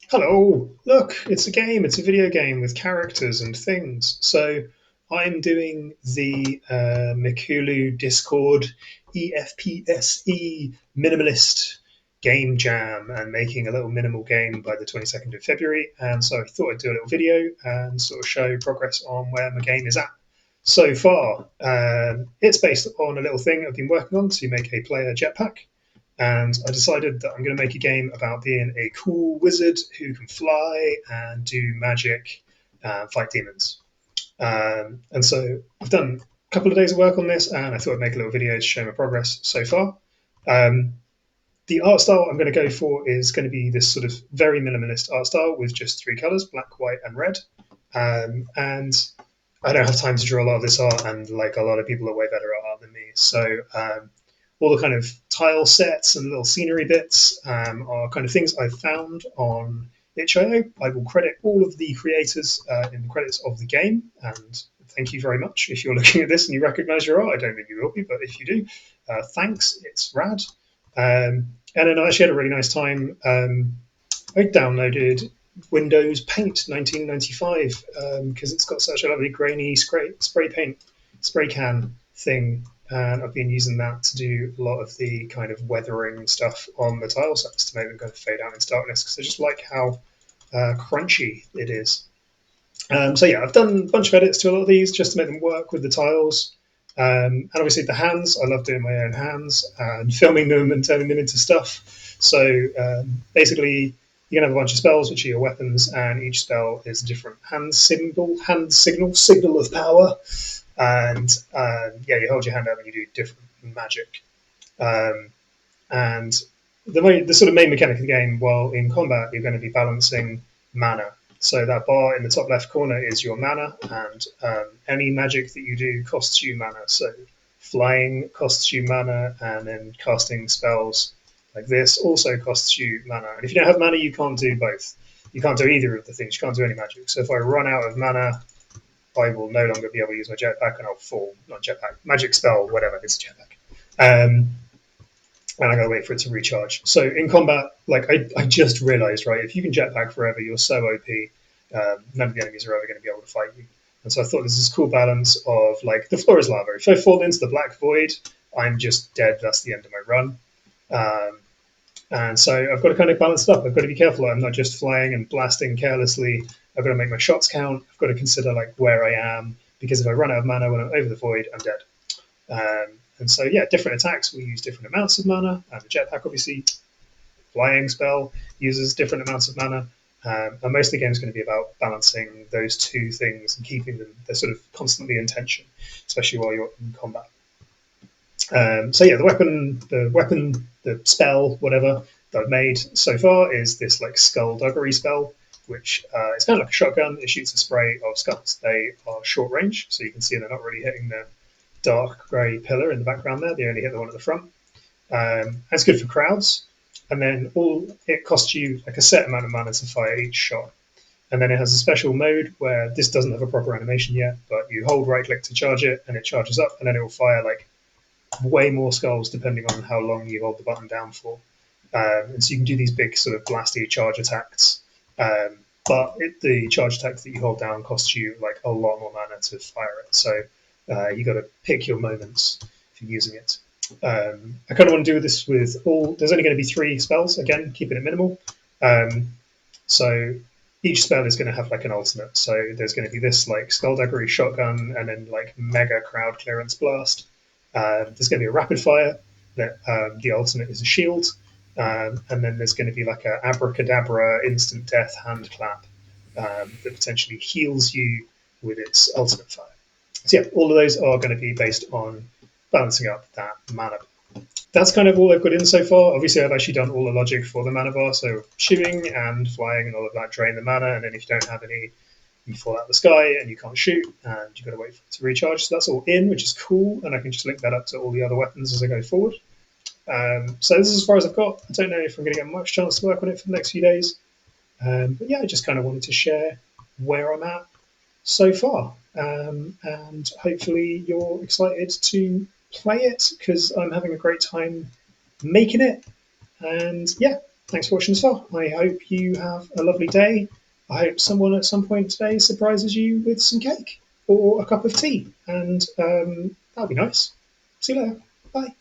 Hello, look, it's a game, it's a video game with characters and things. So I'm doing the Mikulu Discord EFPSE Minimalist Game Jam and making a little minimal game by the 22nd of February. And so I thought I'd do a little video and sort of show progress on where my game is at so far. It's based on a little thing I've been working on to make a player jetpack, and I decided that I'm going to make a game about being a cool wizard who can fly and do magic and fight demons. And so I've done a couple of days of work on this, and I thought I'd make a little video to show my progress so far. Um, the art style I'm going to go for is going to be this sort of very minimalist art style with just three colors: black, white, and red. And I don't have time to draw a lot of this art, and like a lot of people are way better at art than me. So all the kind of tile sets and little scenery bits are kind of things I've found on itch.io. I will credit all of the creators in the credits of the game, and thank you very much. If you're looking at this and you recognize your art, I don't think you will be, but if you do, thanks. It's rad. And then I actually had a really nice time. I downloaded Windows Paint 1995 because it's got such a lovely grainy spray paint spray can thing, and I've been using that to do a lot of the kind of weathering stuff on the tile sets to make them kind of fade out into darkness because I just like how crunchy it is. So yeah, I've done a bunch of edits to a lot of these just to make them work with the tiles. And obviously the hands, I love doing my own hands and filming them and turning them into stuff. So basically, you can have a bunch of spells, which are your weapons, and each spell is a different signal of power. And yeah, you hold your hand up and you do different magic. Um, and the sort of main mechanic of the game, while in combat, you're going to be balancing mana. So that bar in the top left corner is your mana, and any magic that you do costs you mana. So flying costs you mana, and then casting spells like this also costs you mana. And if you don't have mana, you can't do both. You can't do either of the things. You can't do any magic. So if I run out of mana, I will no longer be able to use my jetpack, and I'll fall. Not jetpack, magic spell, whatever. It's a jetpack. And I gotta wait for it to recharge. So in combat, like I just realized, right, if you can jetpack forever, you're so OP. None of the enemies are ever going to be able to fight you. And so I thought this is a cool balance of like the floor is lava. If I fall into the black void, I'm just dead. That's the end of my run. Um, and so I've got to kind of balance it up. I've got to be careful. I'm not just flying and blasting carelessly. I've got to make my shots count. I've got to consider like where I am because if I run out of mana when I'm over the void, I'm dead. And so yeah, different attacks will use different amounts of mana. And the jetpack, obviously, flying spell uses different amounts of mana. And most of the game is going to be about balancing those two things and keeping them, they're sort of constantly in tension, especially while you're in combat. So yeah, the spell, whatever that I've made so far is this like skullduggery spell, which is kind of like a shotgun. It shoots a spray of skulls. They are short range, so you can see they're not really hitting the dark grey pillar in the background there. They only hit the one at the front. That's good for crowds. And then all it costs you like a set amount of mana to fire each shot. And then it has a special mode where this doesn't have a proper animation yet, but you hold right click to charge it, and it charges up, and then it will fire like way more skulls depending on how long you hold the button down for. And so you can do these big sort of blasty charge attacks. But the charge attack that you hold down costs you like a lot more mana to fire it. So you got to pick your moments for using it. I kind of want to do this with all. There's only going to be three spells. Again, keeping it minimal. So each spell is going to have like an alternate. So there's going to be this like skullduggery shotgun, and then like mega crowd clearance blast. There's going to be a rapid fire. That the alternate is a shield, and then there's going to be like a abracadabra instant death hand clap that potentially heals you with its ultimate fire. So yeah, all of those are going to be based on balancing up that mana. That's kind of all I've got in so far. Obviously, I've actually done all the logic for the mana bar, so shooting and flying and all of that drain the mana, and then if you don't have any, you fall out of the sky and you can't shoot, and you've got to wait for it to recharge. So that's all in, which is cool, and I can just link that up to all the other weapons as I go forward. So this is as far as I've got. I don't know if I'm going to get much chance to work on it for the next few days. But yeah, I just kind of wanted to share where I'm at so far. And hopefully you're excited to play it because I'm having a great time making it. And yeah, thanks for watching as well. I hope you have a lovely day. I hope someone at some point today surprises you with some cake or a cup of tea, and that'll be nice. See you later. Bye.